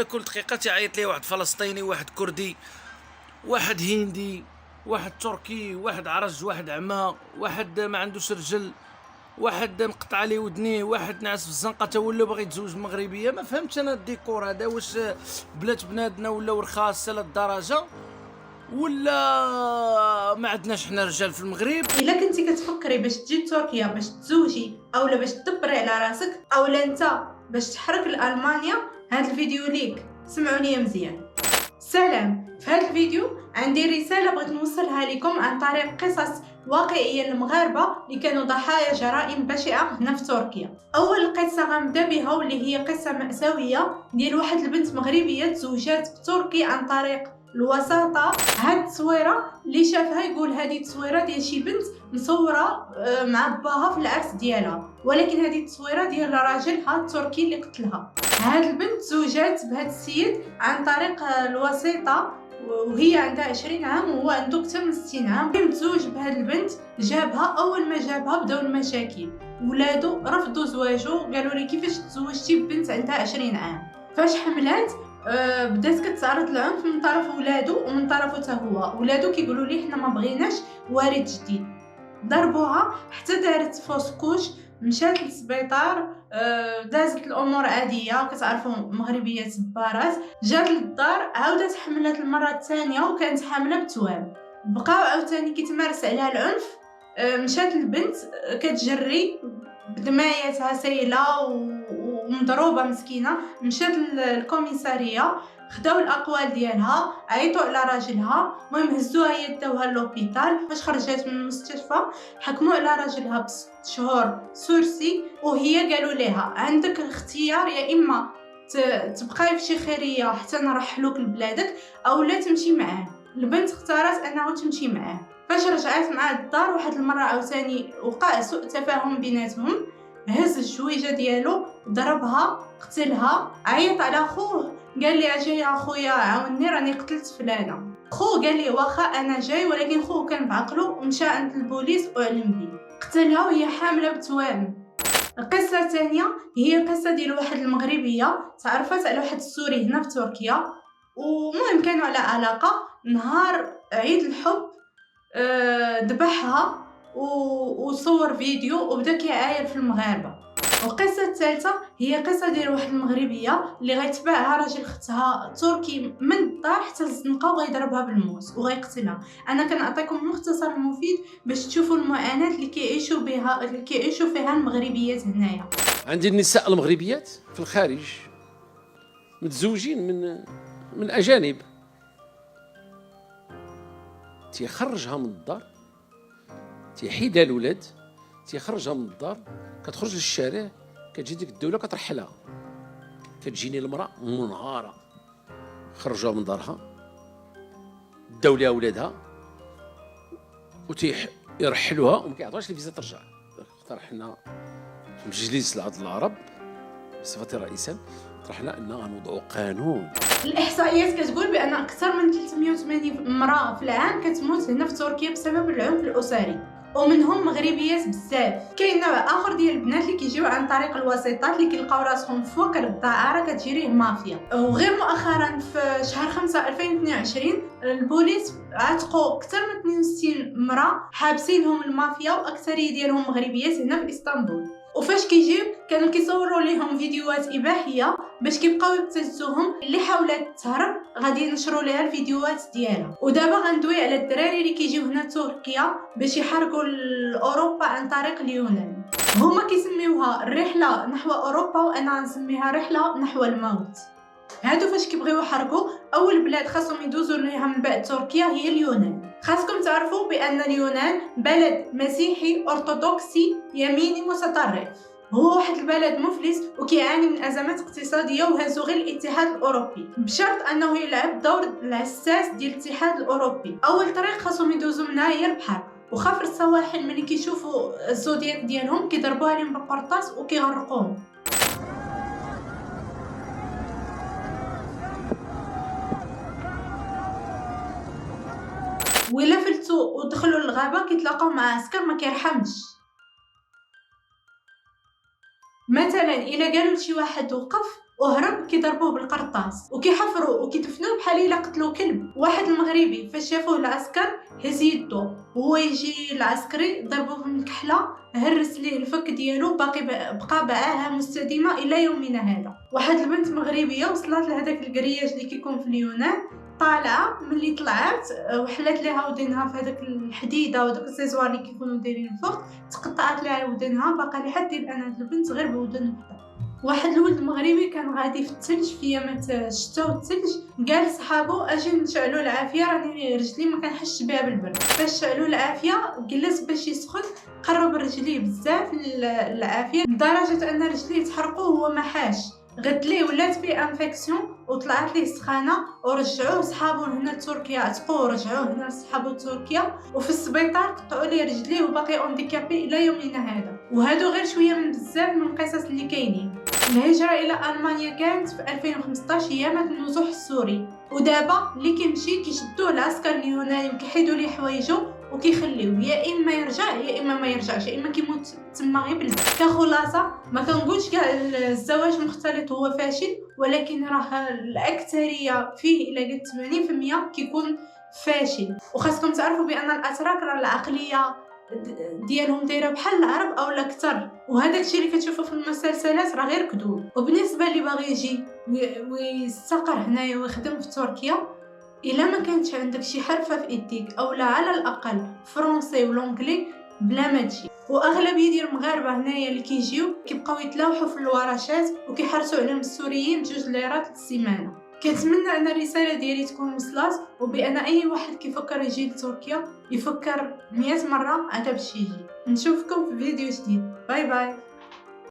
ولا كل دقيقه تيعيط ليه واحد فلسطيني، واحد كردي، واحد هندي، واحد تركي، واحد عرج، واحد عمى، واحد ما عندوش رجل، واحد مقطع ليه ودنيه، واحد ناعس في الزنقه تا ولا باغي يتزوج مغربيه. ما فهمتش انا الديكور هذا، واش بلات بنادنا ولاو رخاص لهالدرجه، ولا ما عندناش حنا رجال في المغرب؟ الا كنتي كتفكري باش تجي لتركيا باش تزوجي اولا باش تدبري على راسك اولا انت باش تحرك لالمانيا، هذا الفيديو ليك. سمعوا لي مزيان. سلام، في هذا الفيديو عندي رساله بغيت نوصلها لكم عن طريق قصص واقعيه للمغاربه اللي كانوا ضحايا جرائم بشعه هنا في تركيا. اول قصه غنبدا بها واللي هي قصه مأساويه ديال واحد البنت مغربيه تزوجات في تركيا عن طريق الوساطه. هاد التصويره اللي شافها يقول هذه التصويره ديال شي بنت مصوره مع باها في العرس ديالها، ولكن هذه التصويره ديال راجلها التركي اللي قتلها. هاد البنت زوجات بهاد السيد عن طريق الوسيطه وهي عندها 20 عام وهو عنده اكثر من 60 عام. متزوج بهاد البنت، جابها، اول ما جابها بداو المشاكل، ولادو رفضوا زواجه، قالوا لي كيفاش تزوجتي ببنت عندها 20 عام. فاش حملات بدات كتعرض العنف من طرف ولادو ومن طرفه حتى هو. ولادو كيقولوا لي حنا ما بغيناش وارث جديد. ضربوها حتى دارت فوسكوش، مشات للسبيطار، دازت الامور عاديه، كتعرفوا مغربيات زبارات. جات للدار عاودت حملت المره الثانيه وكانت حامله بتوام. بقاو عاوتاني كيتمارس عليها العنف. مشات البنت كتجري بدمايتها سايله ومضروبه مسكينه. مشات للكوميساريه، خداو الاقوال ديالها، عيطوا على راجلها، المهم هزوها هي داوها للوبيتال. فاش خرجت من المستشفى حكموا على راجلها بست شهور سورسي، وهي قالوا لها عندك الاختيار، يا اما تبقاي في شي خيريه حتى نرحلوك لبلادك اولا تمشي معاه. البنت اختارت انها تمشي معاه. فاش رجعت مع الدار واحد المره عاوتاني وقع سوء تفاهم بيناتهم، هز الجويجه ديالو، ضربها، قتلها، عيط على خوه، قال لي اجي يا خويا عاوني راني قتلت فلانه. خوه قال لي واخا انا جاي، ولكن خوه كان بعقله ومشى عند البوليس واعلم بيه. قتلها وهي حامله بتوام. القصه الثانيه هي قصه ديال واحد المغربيه تعرفت على واحد السوري هنا في تركيا، ومهم كانوا على علاقه. نهار عيد الحب ذبحها وصور فيديو وبدا كيعاير في المغاربه. والقصه الثالثه هي قصه ديال واحد المغربيه اللي غيتبعها راجل اختها تركي من الدار حتى للزنقه وغيضربها بالموس وغيقتلها. انا كنعطيكم مختصر مفيد باش تشوفوا المعاناه اللي كيعيشوا فيها المغربيات هنايا. عندي النساء المغربيات في الخارج متزوجين من اجانب، تيخرجها من الدار، تيحيدها الولاد، تيخرجها من الدار، كتخرج للشارع، كتجي ديك الدوله كترحلها. كتجيني المراه منهاره، خرجوها من دارها، داو ليها ولادها وتيرحلوها وما كيعطوهاش الفيزا ترجع. اقترحنا في مجلس العدل العرب بصفتي رئيسا، طرحنا ان نوضع قانون. الاحصائيات كتقول بان اكثر من 380 امراه في العام كتموت هنا في تركيا بسبب العنف الاسري، ومنهم مغربيات بزاف. كاين نوع اخر ديال البنات اللي كيجيو عن طريق الوسيطات اللي كيلقاو راسهم في وكر الدعاره كتجريه مافيا. وغير مؤخرا في شهر 5 2022 البوليس عتقوا اكثر من 62 امراه حابسينهم المافيا، واكثريه ديالهم مغربيات هنا في اسطنبول. وفاش كيجيو كانوا كيصوروا لهم فيديوهات اباحيه باش كيبقاو يبتزوهم. اللي حاولت تهرب غادي ينشروا لها الفيديوهات ديالها. ودابا غندوي على الدراري اللي كيجيو هنا تركيا باش يحرقوا لاوروبا عن طريق اليونان. هما كيسميوها الرحله نحو اوروبا وانا نسميها رحله نحو الموت. هادو فاش كيبغيو يحرقوا اول بلاد خاصهم يدوزوا ليها من بعد تركيا هي اليونان. خاصكم تعرفوا بان اليونان بلد مسيحي ارثوذكسي يميني متطرف. هو واحد البلد مفلس وكيعاني من ازمات اقتصاديه، وهزو غير الاتحاد الاوروبي بشرط انه يلعب دور العساس ديال الاتحاد الاوروبي. اول طريق خاصهم يدوزوا منها هي البحر، وخفر السواحل ملي كيشوفوا الزودياك ديالهم كيضربوها عليهم بالقرطاس وكيغرقوهم. وإلا فلتوا ودخلوا للغابه كيتلاقاو مع عسكر ما كيرحمش. مثلا الا قالوا لشي واحد وقف وهرب كيضربوه بالقرطاس وكيحفروا وكيدفنوه بحال الا قتلوا كلب. واحد المغربي فاش شافوه العسكر هز يدو، هو يجي العسكري ضربوه بالكحله، هرس ليه الفك ديالو، بقى باعها مستديمه الى يومنا هذا. واحد البنت مغربيه وصلت لهداك الكرياج اللي كيكون في اليونان، طالعه ملي طلعت وحلات ليها ودنها في هذاك الحديده وداك السيزوار اللي كيكونوا دايرين الفوق، تقطعت لها ودنها، باقا لحد الان هاد البنت غير بودن وحده. واحد الولد المغربي كان غادي في الثلج في ايامات الشتاء والثلج، قال لصحابو اجي نشعلوا العافيه، راني رجلي ما كنحسش بها بالبرد. فاش شعلوا العافيه جلس باش يسخن، قرب رجليه بزاف العافيه لدرجه ان رجليه تحرقوا وهو ما حاش، غد ليه ولات فيه انفيكسيون وطلعت ليه سخانه، ورجعوه صحابو هنا لتركيا، عتقوه ورجعوه هنا لصحابو تركيا، وفي السبيطار قطعوا ليه رجليه وباقي اونديكابي الى يومنا هذا. وهادو غير شويه من بزاف من القصص اللي كاينين. الهجره الى المانيا كانت في 2015 ايامات النزوح السوري، ودابا اللي كيمشي كيشدوه العسكر اليوناني وكيحيدوا ليه حوايجو وكيخليوه يا اما يرجع يا اما ما يرجعش، يا اما كيموت تما غير بالبرد. كخلاصه ما كنقولش كاع الزواج المختلط هو فاشل، ولكن راه الاكثريه فيه الى قد 80% كيكون فاشل. وخاصكم تعرفوا بان الاتراك راه العقليه ديالهم دايره بحال العرب او اكثر، وهذاك الشيء اللي كتشوفوا في المسلسلات راه غير كذوب. وبالنسبه اللي باغي يجي ويستقر هنايا ويخدم في تركيا، الا ما كانتش عندك شي حرفه في ايديك او لا على الاقل فرونسي ولونجلي بلا ما تجي. واغلبيه ديال المغاربه هنايا اللي كيجيو كيبقاو يتلاوحوا في الورشات وكيحرسوا عليهم السوريين ب2 ليرات السيمانه. كنتمنى ان الرساله ديالي تكون وصلت، وبان اي واحد كيفكر يجي لتركيا يفكر 100 مره على باش يجي. نشوفكم في فيديو جديد. باي باي.